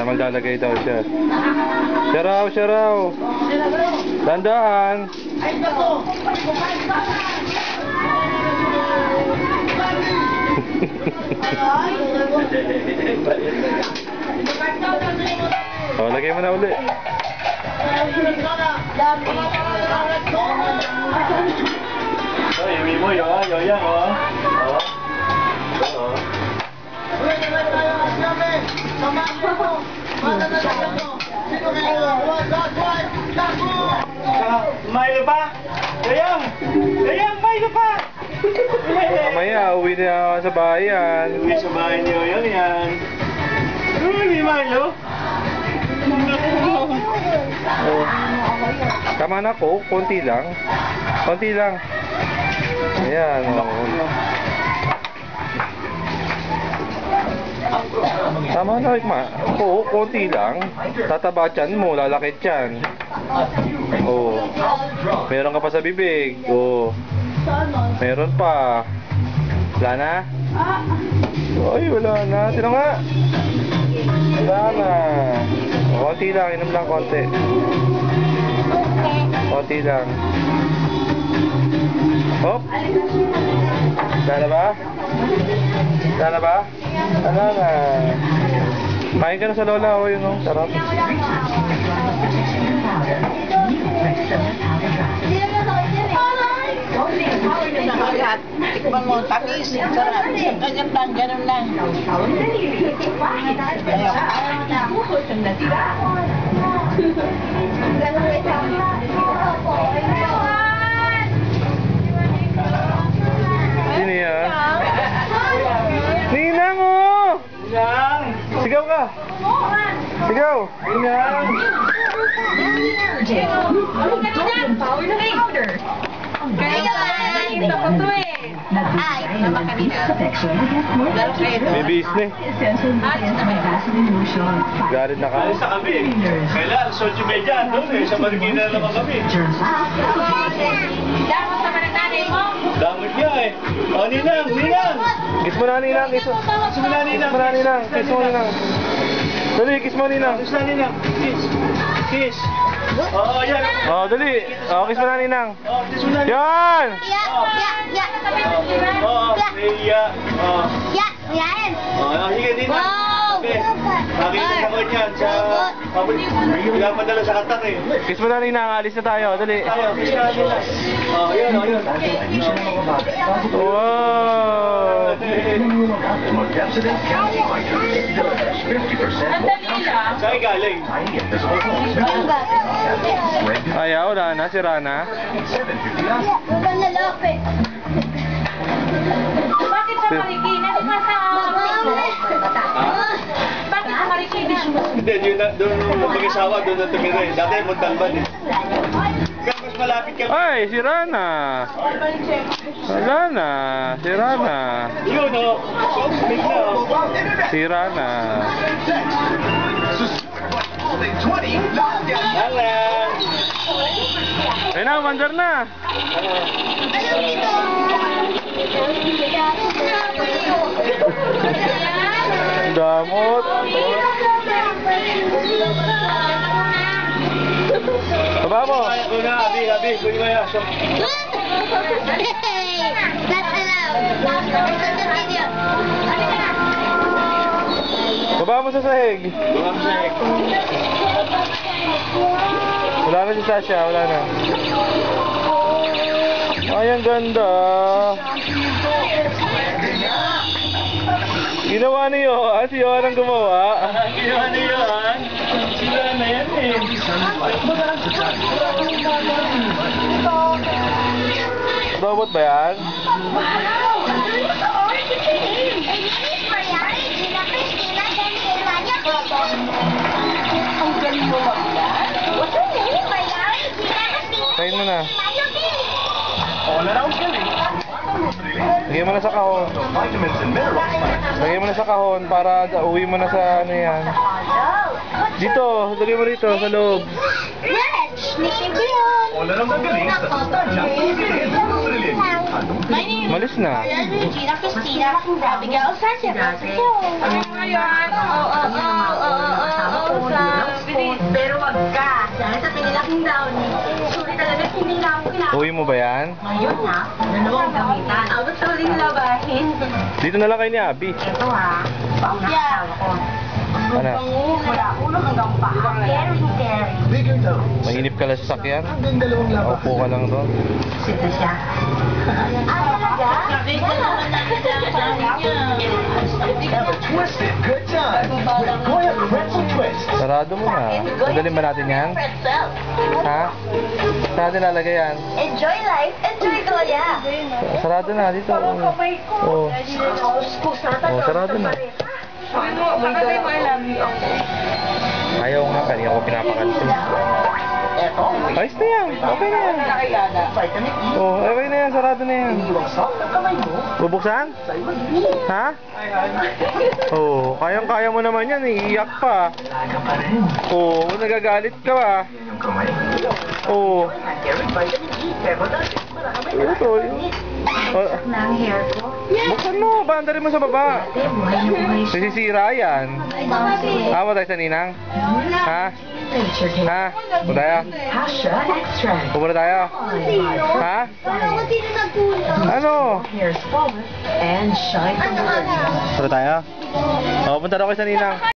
maglalagay daw siya. Siya raw. Tandaan. Oh, lagay mo na uli. Oh, yumi mo yun. Yoyang, oh. Milo pa? Yoyang! Milo pa! Mamaya, uwi na sa bayan. Uwi sa bahay ni Yoyang yan. Uy, Milo! Oh. Tama na ko, konti lang. Ayan, oh. Tama na, ko, konti lang. Tataba tiyan mo, lalaki tiyan. Oh. Meron ka pa sa bibig. Oh. Meron pa. Wala na? Ay, wala na. Sino nga? Wala na. Konti lang, inom lang konti. Konti lang. Hop. Wala na ba? Wala na. Kain ka na sa lola. O yun o. Sarap. Tikman mo, tamis, sarap. Ganun lang. Sino yan? Ninang o! Ninang! Sigaw ka! Sigaw! Ninang! May business. Galit na ka. Alis na kami. Kailan? Solti Media. Doon eh. Sa Marikina naman kami. Damot niya eh. O, Ninang! Kiss mo na, Ninang. Kiss mo na, Ninang. Dali, kiss mo, Ninang. Kiss na, Ninang. Kiss. Oo, yan. Oh, dali. Oh, kiss mo na, Ninang. Oh, kiss mo na. Yan! Oo, Leia. Oo. Oo, sige, Ninang. Okay. Nakita ko niyan sa... Pinapadala sa katak eh. Kiss mo na, Ninang. Alis na tayo. Dali. Tayo, kiss na, Ninang. Oo, yun. Wow! Saan galing? Ayaw, wala na. Sira na. Bakit sa Marikina? Di ba sa... Bakit sa Marikina? Hindi, doon mag-isawa, doon na tumira eh. Dati Montalban eh. Kaya mas malapit kami. Ay, sira na. Wala na. Sira na. Yun o. Big na o. Sira na. Alan! Ayun na, mandar na. Damot. Baba mo. Kunin na, Abi. Kunin mo yan. Baba mo sa sahig. Wala na si Sasha, wala na. Ay, ang ganda. Ginawa ni Johan. Si Johan ang gumawa. Ginawa ni Johan. Sila na yan eh. Robot ba yan? Ang galing mo maglan. Kain mo na. Wala na akong galing. Lagay mo na sa kahon. Lagay mo na sa kahon para uwi mo na sa ano yan. Dito, lagay mo dito sa loob. Wala na akong galing. Malis na. Christina, Abigail, Sasha. Ano nga yan? Pero wag ka. Dahil sa pinilaking daw ni, sorry talaga, hindi na ako kailangan. Uwi mo ba yan? Ngayon na, dalawang gamitan. Abot sa uling labahin. Dito na lang kayo ni Abby. Ito ha, pang nakasawa ko. Ano? Mula ulo hanggang paa. Very. Mainip ka lang sa sakyan? Upo ka lang doon. Sito siya. Talaga? Twisted good time with Goya Pretzel Twist. Sarado mo na. Madali ba natin yan? Ha? Saan natin lalagay yan? Enjoy life, enjoy Goya. Sarado na dito. Oh. Oh, sarado na. Ayaw nga, kanina ko pinapakansin. Ayos na yan. Okay na yan. Oh, okay na yan. Sarado na yan. Bubuksan? Ha? Oh, kayang-kaya mo naman yan. Iiyak pa. Oh, nagagalit ka ba? Oh. Ito. Oh. Nang hair ko. Buksan mo. Bandari mo sa baba. Sisira yan. Tama tayo sa ninang? Ha? Ha? Punta tayo? Pupunta tayo? Ha? Ano? And shine. Punta tayo? Oh, punta daw kayo sa ninang.